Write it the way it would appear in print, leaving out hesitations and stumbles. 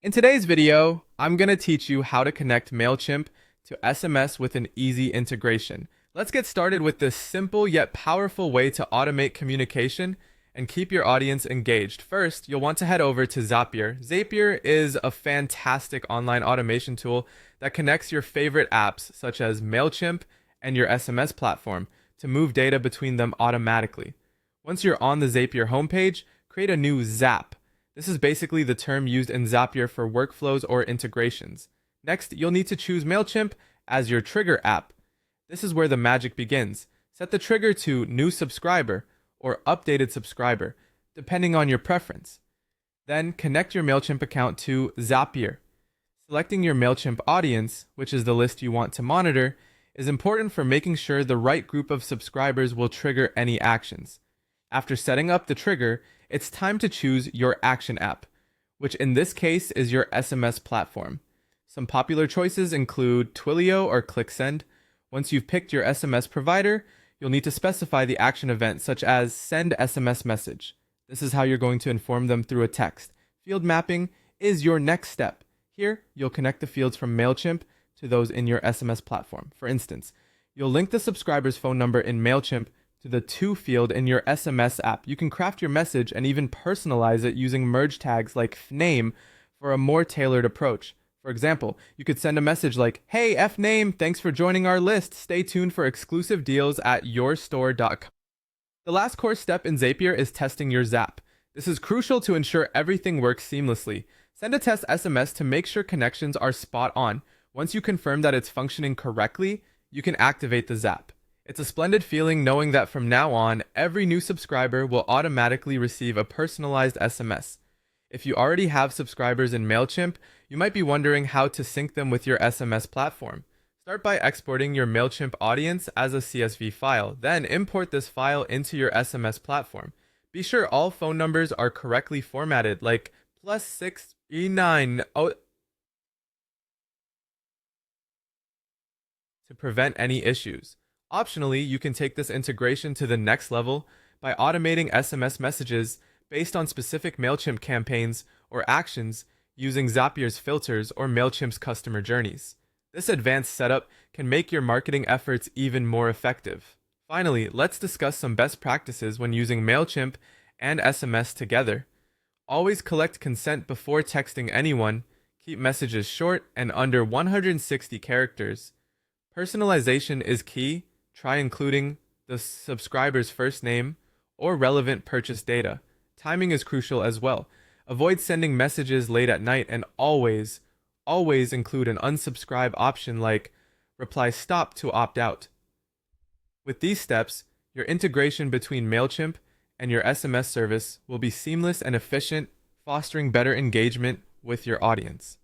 In today's video, I'm going to teach you how to connect Mailchimp to SMS with an easy integration. Let's get started with this simple yet powerful way to automate communication and keep your audience engaged. First, you'll want to head over to Zapier. Zapier is a fantastic online automation tool that connects your favorite apps such as Mailchimp and your SMS platform to move data between them automatically. Once you're on the Zapier homepage, create a new Zap. This is basically the term used in Zapier for workflows or integrations. Next, you'll need to choose Mailchimp as your trigger app. This is where the magic begins. Set the trigger to New Subscriber or Updated Subscriber, depending on your preference. Then connect your Mailchimp account to Zapier. Selecting your Mailchimp audience, which is the list you want to monitor, is important for making sure the right group of subscribers will trigger any actions. After setting up the trigger, it's time to choose your action app, which in this case is your SMS platform. Some popular choices include Twilio or ClickSend. Once you've picked your SMS provider, you'll need to specify the action event, such as send SMS message. This is how you're going to inform them through a text. Field mapping is your next step. Here, you'll connect the fields from Mailchimp to those in your SMS platform. For instance, you'll link the subscriber's phone number in Mailchimp to the to field in your SMS app. You can craft your message and even personalize it using merge tags like name for a more tailored approach. For example, you could send a message like, "Hey, Name, thanks for joining our list. Stay tuned for exclusive deals at yourstore.com." The last core step in Zapier is testing your Zap. This is crucial to ensure everything works seamlessly. Send a test SMS to make sure connections are spot on. Once you confirm that it's functioning correctly, you can activate the Zap. It's a splendid feeling knowing that from now on, every new subscriber will automatically receive a personalized SMS. If you already have subscribers in Mailchimp, you might be wondering how to sync them with your SMS platform. Start by exporting your Mailchimp audience as a CSV file, then import this file into your SMS platform. Be sure all phone numbers are correctly formatted, like +639 to prevent any issues. Optionally, you can take this integration to the next level by automating SMS messages based on specific Mailchimp campaigns or actions using Zapier's filters or Mailchimp's customer journeys. This advanced setup can make your marketing efforts even more effective. Finally, let's discuss some best practices when using Mailchimp and SMS together. Always collect consent before texting anyone. Keep messages short and under 160 characters. Personalization is key. Try including the subscriber's first name or relevant purchase data. Timing is crucial as well. Avoid sending messages late at night and always include an unsubscribe option like reply stop to opt out. With these steps, your integration between Mailchimp and your SMS service will be seamless and efficient, fostering better engagement with your audience.